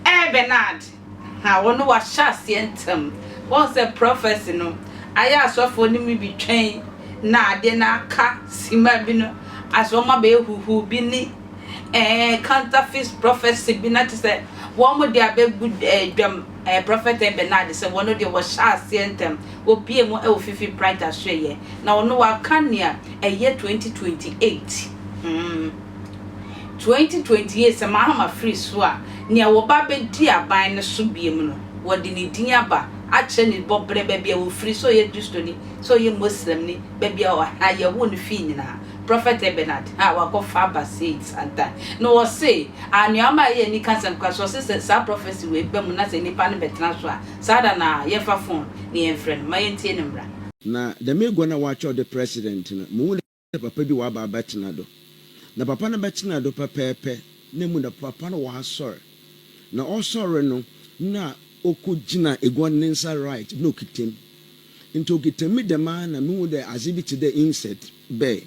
Elbenard. I wonder what shas yentem. Once a prophecy no. I asked for me be trained. Na de na ka simabino. As one be who be ni. Counterfeit prophecy be not to say. One more dia be good prophet Bernard say one of the was shas yentem. Will be a more L50 bright Australia. Now no I can near a year 2028. 2028 se mahama free so a ne wo ba be di aban ne so biem no wo de ne din aba a che ne bobre ba bia wo free so ye justo ni so ye muslim ni ba bia o ha ye wo ne fi nyina prophet Bernard ha wa ko fa ba says anta no wo say anuama ye ni kansan kwa so say sa prophecy we ba mu na say nipa ne betena so a sada na ye fa phone ne ye friend ma ye tie ne mra na the me go na wa cho the president na mu le papa bi wa ba betena do na papa na betena do pepepe na mu na papa no wa sorry na o sorry no na okugina egwan ninsa right no kitem into kitemi the man na mu the azibi to the insect be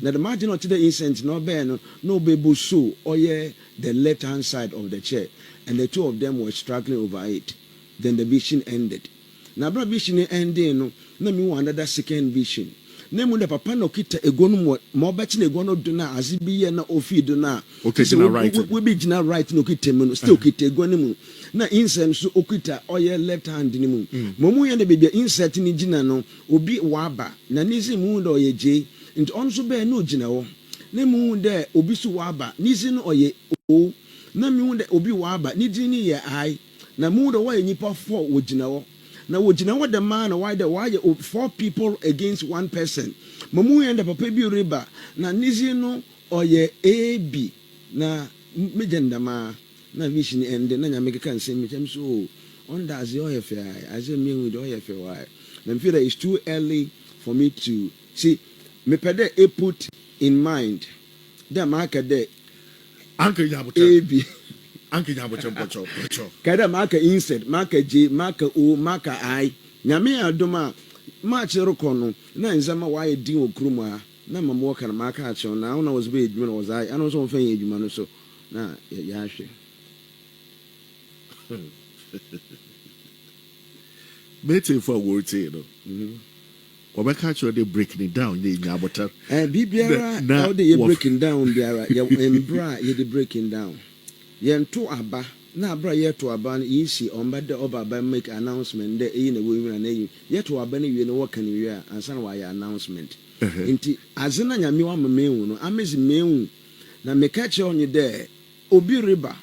na the man not to the insect no be no be busu oye the left hand side of the chair and the two of them were struggling over it. Then the vision ended. Na bra vision ending no na me want another second vision. Na mu the papa no kita egonu mo beti na egonu do na azibi ye na ofi do na okay so right we be gina right no kita mu no still kita egonu mu na insect so okita oye left hand ni mu momu ye na be insect ni gina no obi waba na nizi mu do oye je nti on so be no gina wo na mu de obi so waba nizi no oye o na mu de obi waba ni di ni ye ai na mu do wa nipa 4 wo gina wo na wo gina wo the man why 4 people against 1 person mamu ye the papa bi riba na nizi no oye ab na mejendama na vision ende na nyame kan se metem so on does your affair as a me with your affair why na feel that it's too early for me to see me pede e put in mind that mark there uncle Yabuta ab uncle Yabuta kada mark insert mark j mark o mark I nyame adoma match rekono na nzama why din okruma na mamo kan mark action na una was be edwuma was I no so fan edwuma no so na ya hwe Better for word say no. What catch you they breaking it down they Yabuta bibiara how they breaking down biara ya embra ye dey breaking down ye nto aba na abra ye to aba na yisi ombade oba make announcement there na we na ye to aba na wie no work na wie ansa na wa announcement nti azena nyame wa memewu no amezi mewu na me catch on you there obi riba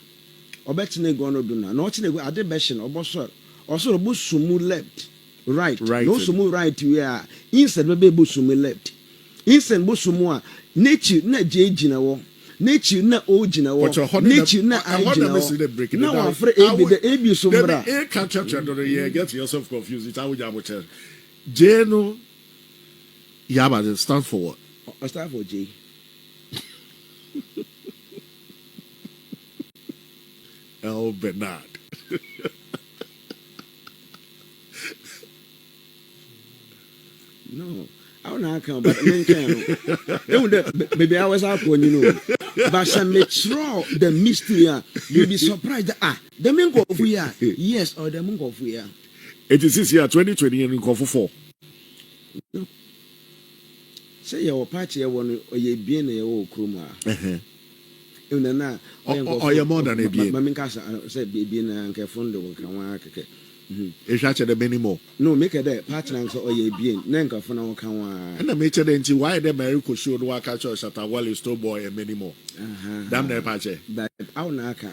obetine go no do na otine go ade beshin oboso osoro bo sumu left right no sumu right we are instead be bo sumu left instead bo sumu a nature na je gina wo nature na o gina wo nature na I gina wo na wa free ab the ab sumra e can chapter do you get yourself confused it how you am J no Yaba stand for what stand for J Elbenard. No, I don't know how but maybe I was out when you know. But some metro the mystery, you'll be surprised that the men go for ya, yes, or the men go for ya. It is this year 2020 and go for 4. Say your party one or ye being a old kruma. Or your more than a being. Mamma said, be being a careful can work. It's actually many more. No, make a day, partner or ye being, Nanka for no can work. And I made it why the American should work at church at a wall store boy and many more. Damn the Apache. But our Naka,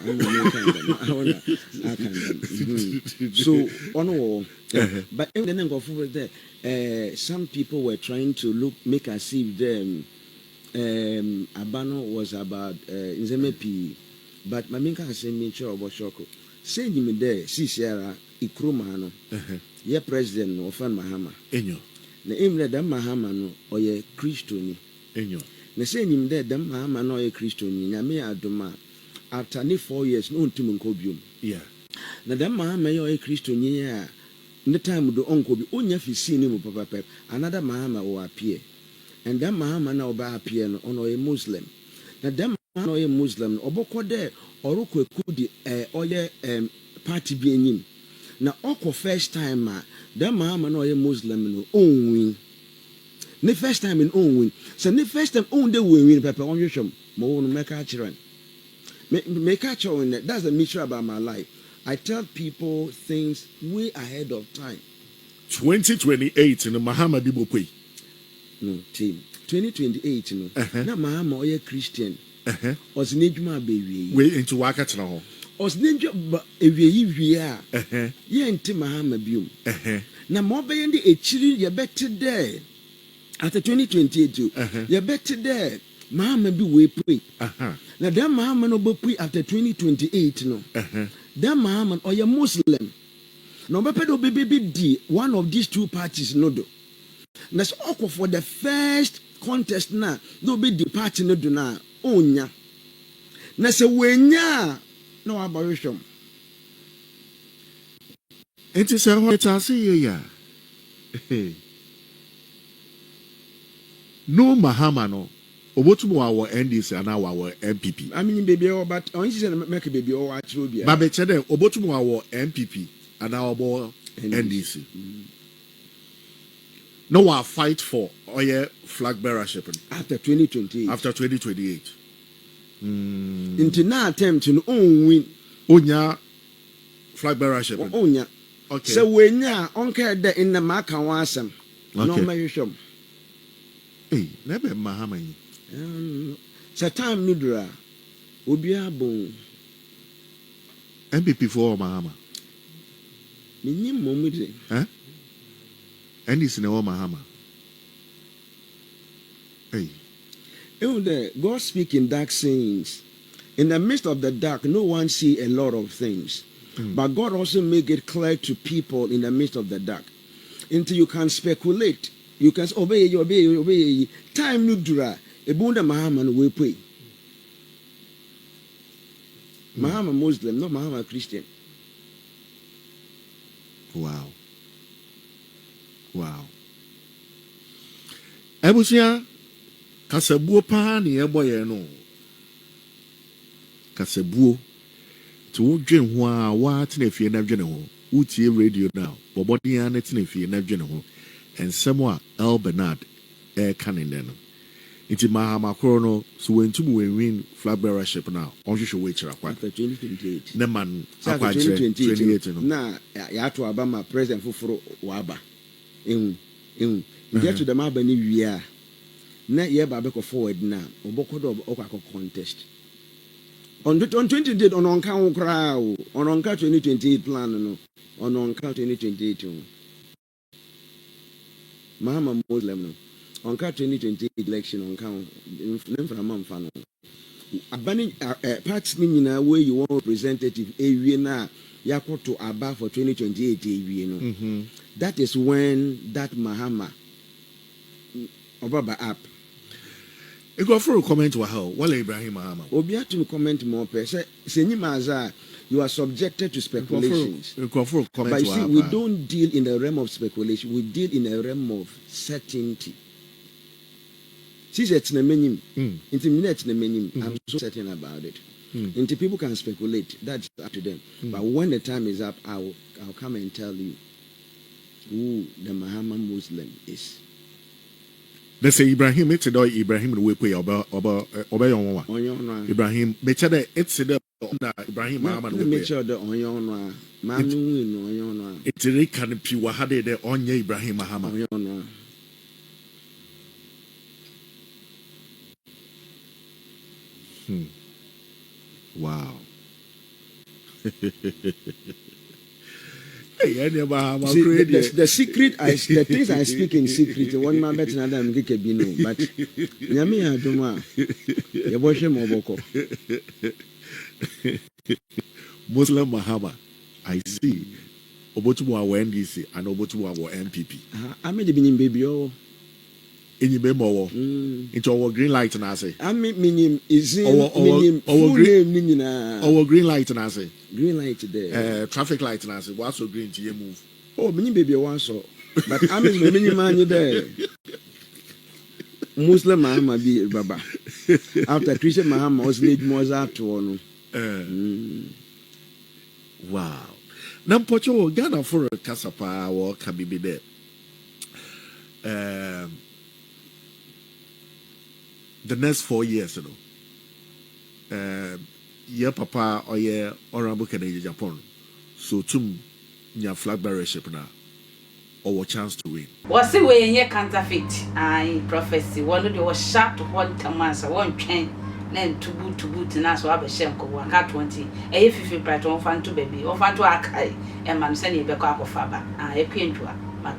so on all. But in the name of over there, some people were trying to make as if them. Abano was about Nzemepi, but Maminka has said me sure about Shoko. Say me there, see Sierra, Ikrumano, ye president of Fan Mahama. Enyo. Na imle dam Mahama no or ye Christoni. Enyo. Na say him there dam Mahama no ye Christoni, Yame Adoma. After 4 years, no Timunkobium. Yeah. Na dam Mahama yo ye Christoni ya. In the time do uncle be only fi see him papa pep. Another Mahama will appear. And that Mahama now by appear on a Muslim. Now that no ye Muslim oboko de oroko ekudi oye party bi enyim na oko first time ma that Mahama no ye Muslim no onwin ne first time in onwin so ne first time on de win papa on hwehwem mo no make a chiran make a chiran. That's the mystery about my life. I tell people things way ahead of time. 2028 in the Mahama Dibopwe. No, team. 2028 no. Na Mahama oye Christian. Os nedwuma bewie. We into Wakati na. Os nedwuma ewie wie a. Ye nti Mahama biom. Na mo be yende echiri ye bete there. After 2028 ye bete there. Mahama bi we pray. Na that Mahama no be pray after 2028 no. That Mahama oye Muslim. No be pedo be di one of these two parties no do. That's all for the first contest na no be the party no do na onya. Na se wenya no aborishom. It is a what I say ya. No Mahama no. Obotumo our NDC and our MPP. I mean baby but on you say make a baby or achiro bia. Ba be chede obotumo our MPP and our NDC. No one fight for flag bearership after 2028. After 2028. Into na attempt to win. Onya flag bearership. Onya. Okay. So when ya onke de in the maka wasam. No me shom. Hey, never Mahama. So time nudra. Obia bon. MPP for Mahama. Minim momide. Huh? And it's in a Mahama. Hey. God speak in dark sayings. In the midst of the dark, no one see a lot of things. But God also make it clear to people in the midst of the dark. Until you can speculate. You can obey. Time no dura. Ebunda Mahama no we pray. Mahama Muslim, not Mahama Christian. Wow. Ebusia kasabuo pa na yeboye no. Kasabuo to dwen ho a wa tena fie na dwen ho. Utie radio now. Bobodi ya na tena fie na dwen ho. Ensem a Elbenard kanene no. Inti Mahama kro no so wentum win flag bearership now. Onhwehwe we kira kwa. After 2028. Ne man akwa 2028 no. Na ya to abama president foforo waba. Get to the map any year. Na ye ba be forward na obokodo okwa contest. On 2028 on onka wo kra o. On onka 2028 plan no. On onka 2028 o. Mahama Muslim no. Onka 2028 election on count nemfra mamfa no abani party ni nyina where you want representative ewie na yakoto aba for 2028 ewie no that is when that Mahama obaba up e go for a comment wa how wala Ibrahim Mahama obi atum comment more per say senyimaza you are subjected to speculations. But you see, we don't deal in the realm of speculation, we deal in the realm of certainty. I'm so certain about it. Until people can speculate, that's up to them. But when the time is up, I'll come and tell you who the Mahama Muslim is. They say Ibrahim, it's a dog Ibrahim the way pay about Ibrahim, make sure that it's the Ibrahim Mahama the make sure that on your man, it's a can be wahade the on Ibrahim Mahama. Wow. See, the secret, the things I speak in secret, one man better than I'm get be no, but Yami Adoma, your worship Moboko. Muslim Mahama, I see. Obotumu our NDC and Obotumu our MPP. I made the beginning baby. In your memo, into our green light and I say, I mean, is our green light and I say, green light there, traffic light and I say, what's so green to you move? Oh, many baby one so, but I'm in the mini man there. Muslim Mahama be Baba. after Christian Mahama was late was at one. Wow. Now, Pocho, Ghana for a Casapa or Kabibi there. The next 4 years, you know. Your papa or your honorable Canadian Japan. So, your flag bearership now. Or a chance to win. Was the way in your counterfeit? I prophecy. One of you was sharp to 1 months, one train. Then to boot, and that's what I shank 120. A 50 bright on fan to baby, or fan to Akai, and man sending back up of Faba. I appear to her, my